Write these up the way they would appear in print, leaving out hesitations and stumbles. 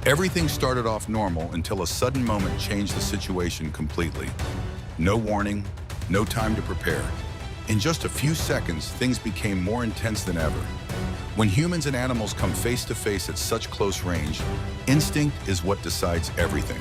Everything started off normal until a sudden moment changed the situation completely. No warning, no time to prepare. In just a few seconds, things became more intense than ever. When humans and animals come face to face at such close range, instinct is what decides everything.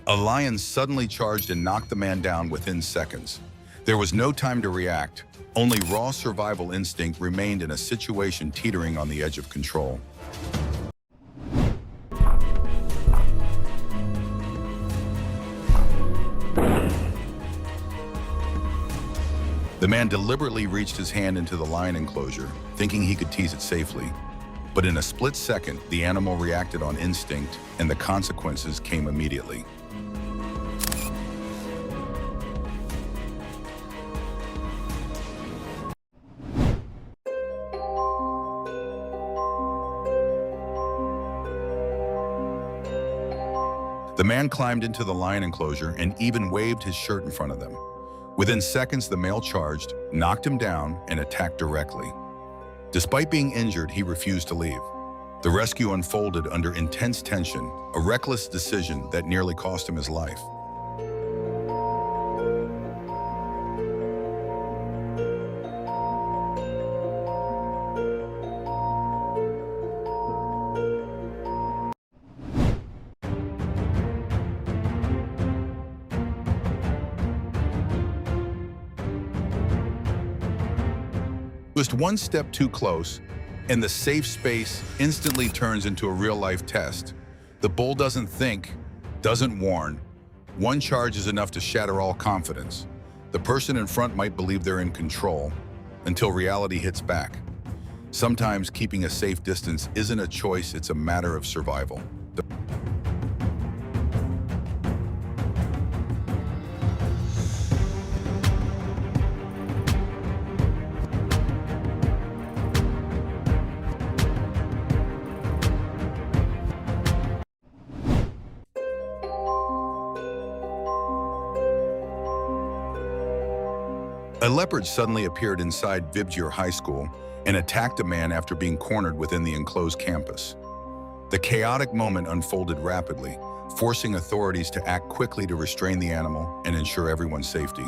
A lion suddenly charged and knocked the man down within seconds. There was no time to react. Only raw survival instinct remained in a situation teetering on the edge of control. The man deliberately reached his hand into the lion enclosure, thinking he could tease it safely. But in a split second, the animal reacted on instinct, and the consequences came immediately. The man climbed into the lion enclosure and even waved his shirt in front of them. Within seconds, the male charged, knocked him down, and attacked directly. Despite being injured, he refused to leave. The rescue unfolded under intense tension, a reckless decision that nearly cost him his life. Just one step too close, and the safe space instantly turns into a real-life test. The bull doesn't think, doesn't warn. One charge is enough to shatter all confidence. The person in front might believe they're in control until reality hits back. Sometimes keeping a safe distance isn't a choice, it's a matter of survival. A leopard suddenly appeared inside Vibjir High School and attacked a man after being cornered within the enclosed campus. The chaotic moment unfolded rapidly, forcing authorities to act quickly to restrain the animal and ensure everyone's safety.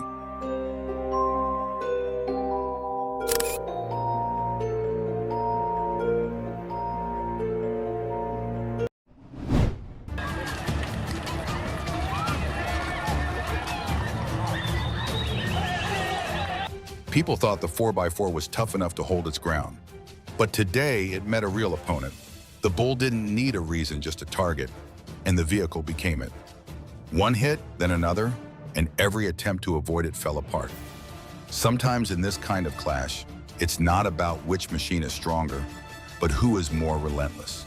People thought the 4x4 was tough enough to hold its ground. But today, it met a real opponent. The bull didn't need a reason, just a target, and the vehicle became it. One hit, then another, and every attempt to avoid it fell apart. Sometimes in this kind of clash, it's not about which machine is stronger, but who is more relentless.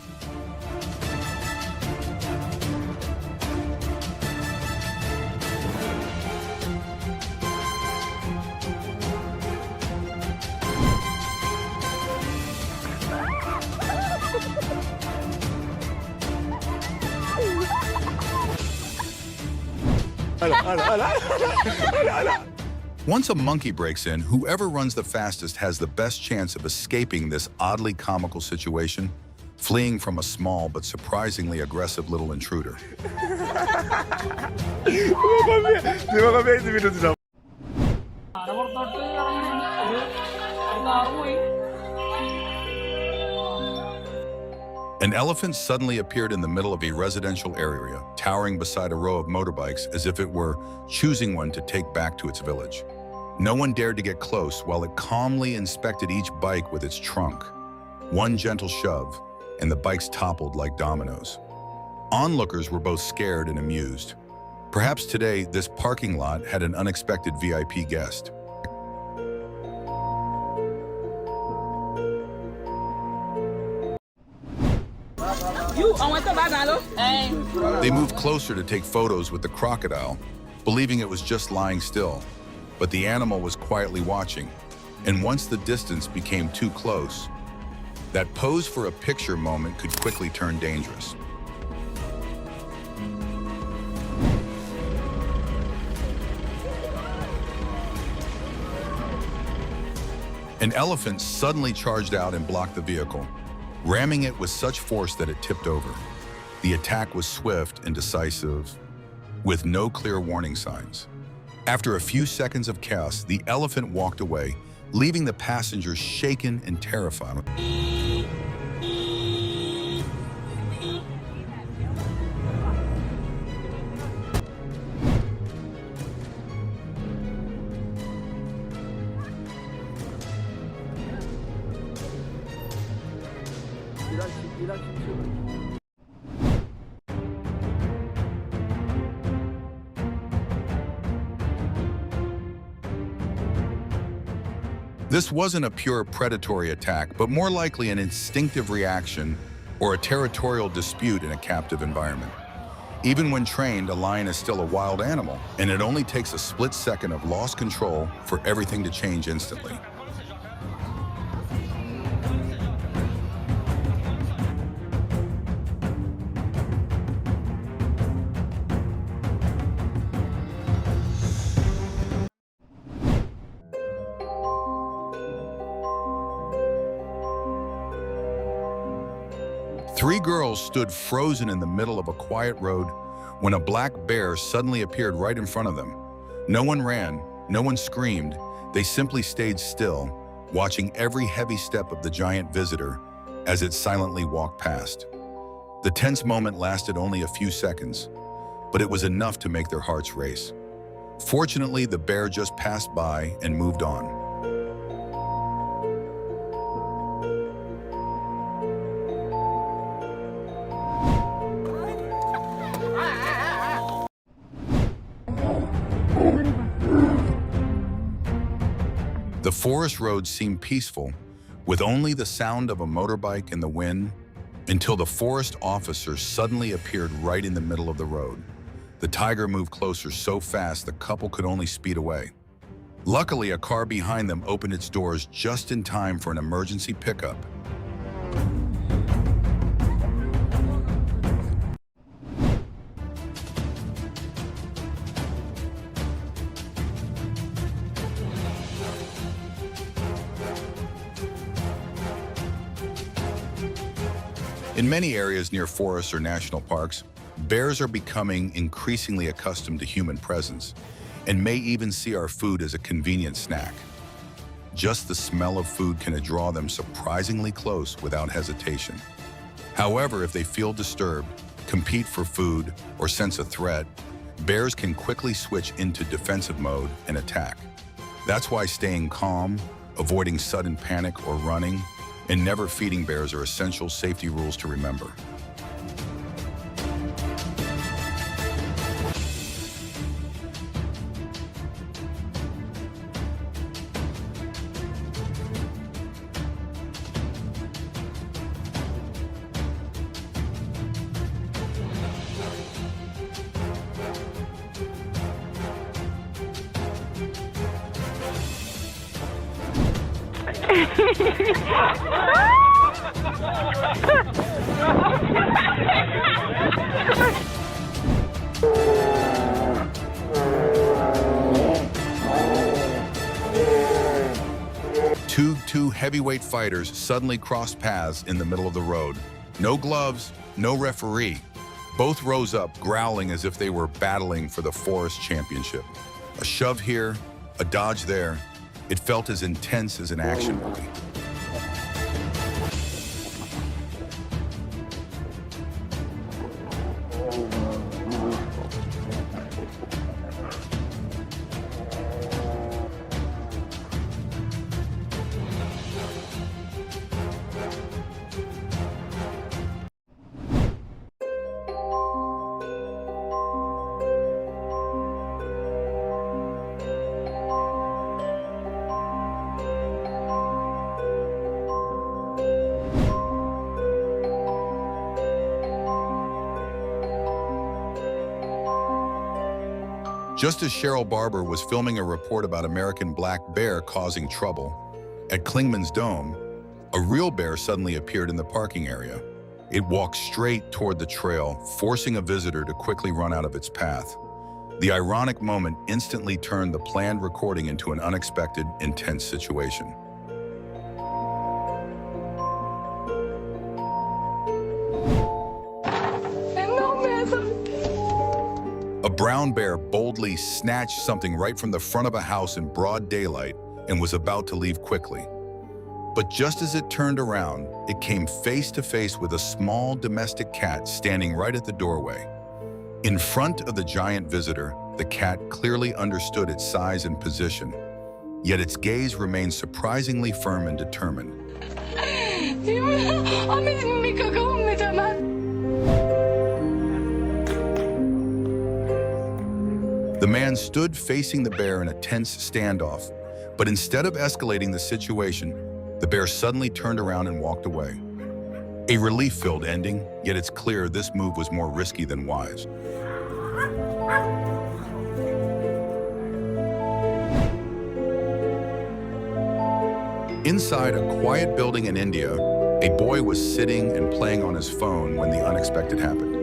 Once a monkey breaks in, whoever runs the fastest has the best chance of escaping this oddly comical situation, fleeing from a small but surprisingly aggressive little intruder. An elephant suddenly appeared in the middle of a residential area, towering beside a row of motorbikes as if it were choosing one to take back to its village. No one dared to get close while it calmly inspected each bike with its trunk. One gentle shove, and the bikes toppled like dominoes. Onlookers were both scared and amused. Perhaps today, this parking lot had an unexpected VIP guest. They moved closer to take photos with the crocodile, believing it was just lying still. But the animal was quietly watching, and once the distance became too close, that pose for a picture moment could quickly turn dangerous. An elephant suddenly charged out and blocked the vehicle, ramming it with such force that it tipped over. The attack was swift and decisive, with no clear warning signs. After a few seconds of chaos, the elephant walked away, leaving the passengers shaken and terrified. This wasn't a pure predatory attack, but more likely an instinctive reaction or a territorial dispute in a captive environment. Even when trained, a lion is still a wild animal, and it only takes a split second of lost control for everything to change instantly. Three girls stood frozen in the middle of a quiet road when a black bear suddenly appeared right in front of them. No one ran, no one screamed. They simply stayed still, watching every heavy step of the giant visitor as it silently walked past. The tense moment lasted only a few seconds, but it was enough to make their hearts race. Fortunately, the bear just passed by and moved on. The forest road seemed peaceful, with only the sound of a motorbike in the wind, until the forest officer suddenly appeared right in the middle of the road. The tiger moved closer so fast the couple could only speed away. Luckily, a car behind them opened its doors just in time for an emergency pickup. In many areas near forests or national parks, bears are becoming increasingly accustomed to human presence and may even see our food as a convenient snack. Just the smell of food can draw them surprisingly close without hesitation. However, if they feel disturbed, compete for food, or sense a threat, bears can quickly switch into defensive mode and attack. That's why staying calm, avoiding sudden panic or running, and never feeding bears are essential safety rules to remember. Two heavyweight fighters suddenly crossed paths in the middle of the road. No gloves, no referee. Both rose up, growling as if they were battling for the forest championship. A shove here, a dodge there. It felt as intense as an action movie. Just as Cheryl Barber was filming a report about American black bear causing trouble, at Klingman's Dome, a real bear suddenly appeared in the parking area. It walked straight toward the trail, forcing a visitor to quickly run out of its path. The ironic moment instantly turned the planned recording into an unexpected, intense situation. A brown bear boldly snatched something right from the front of a house in broad daylight and was about to leave quickly. But just as it turned around, it came face to face with a small domestic cat standing right at the doorway. In front of the giant visitor, the cat clearly understood its size and position, yet its gaze remained surprisingly firm and determined. The man stood facing the bear in a tense standoff, but instead of escalating the situation, the bear suddenly turned around and walked away. A relief-filled ending, yet it's clear this move was more risky than wise. Inside a quiet building in India, a boy was sitting and playing on his phone when the unexpected happened.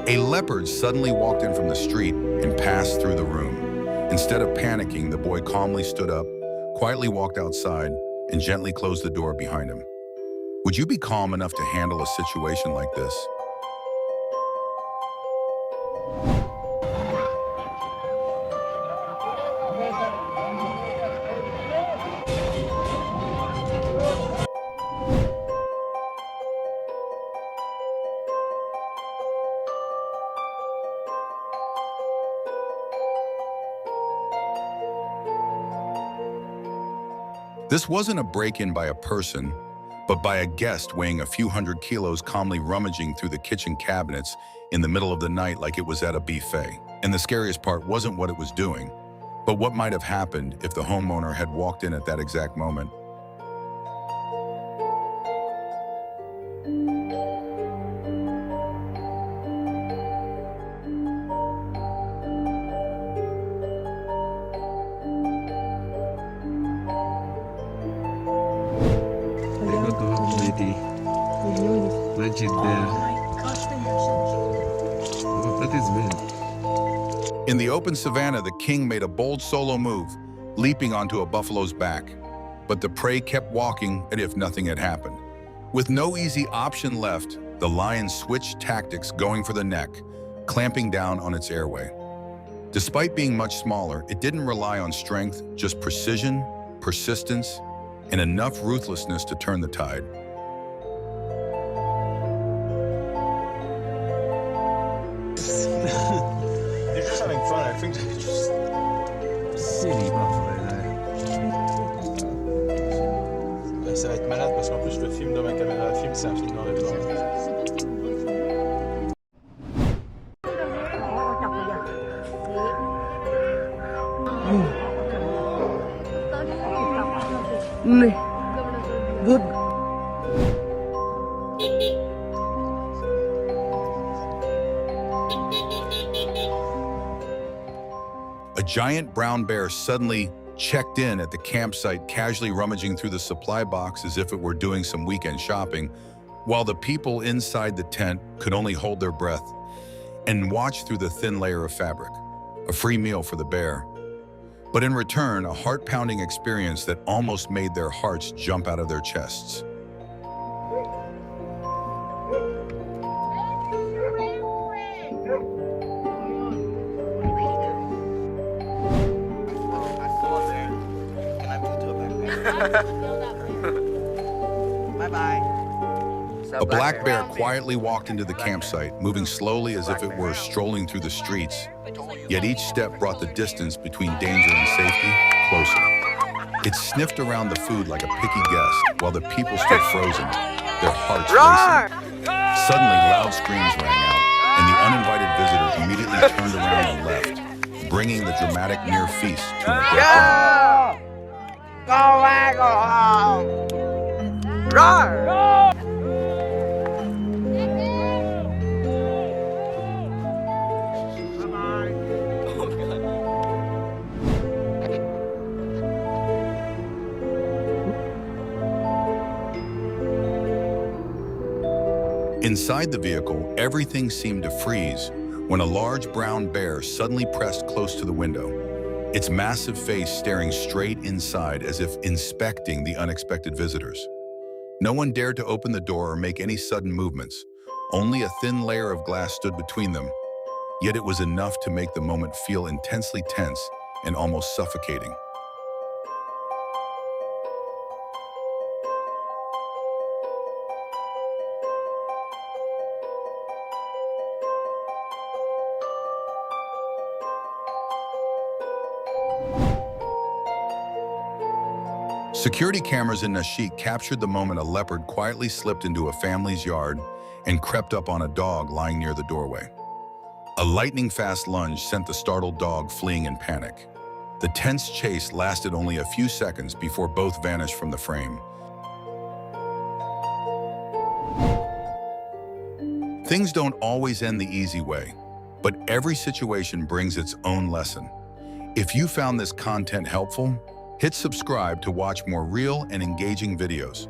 A leopard suddenly walked in from the street and passed through the room. Instead of panicking, the boy calmly stood up, quietly walked outside, and gently closed the door behind him. Would you be calm enough to handle a situation like this? This wasn't a break-in by a person, but by a guest weighing a few hundred kilos calmly rummaging through the kitchen cabinets in the middle of the night like it was at a buffet. And the scariest part wasn't what it was doing, but what might have happened if the homeowner had walked in at that exact moment. Legit there. Oh, that is bad. In the open savanna, the king made a bold solo move, leaping onto a buffalo's back. But the prey kept walking as if nothing had happened. With no easy option left, the lion switched tactics, going for the neck, clamping down on its airway. Despite being much smaller, it didn't rely on strength, just precision, persistence, and enough ruthlessness to turn the tide. They're just having fun. I think they're just Silly buffalo there. Ça va être malade parce qu'en plus je le filme dans ma caméra à film, c'est un film dans le A giant brown bear suddenly checked in at the campsite, casually rummaging through the supply box as if it were doing some weekend shopping, while the people inside the tent could only hold their breath and watch through the thin layer of fabric. A free meal for the bear, but in return, a heart-pounding experience that almost made their hearts jump out of their chests. A black bear quietly walked into the campsite, moving slowly as if it were strolling through the streets, yet each step brought the distance between danger and safety closer. It sniffed around the food like a picky guest, while the people stood frozen, their hearts racing. Suddenly, loud screams rang out, and the uninvited visitor immediately turned around and left, bringing the dramatic near feast to an abrupt end. Go back, go home! Roar! Inside the vehicle, everything seemed to freeze when a large brown bear suddenly pressed close to the window, its massive face staring straight inside as if inspecting the unexpected visitors. No one dared to open the door or make any sudden movements. Only a thin layer of glass stood between them. yet it was enough to make the moment feel intensely tense and almost suffocating. Security cameras in Nashik captured the moment a leopard quietly slipped into a family's yard and crept up on a dog lying near the doorway. A lightning-fast lunge sent the startled dog fleeing in panic. The tense chase lasted only a few seconds before both vanished from the frame. Things don't always end the easy way, but every situation brings its own lesson. If you found this content helpful, hit subscribe to watch more real and engaging videos.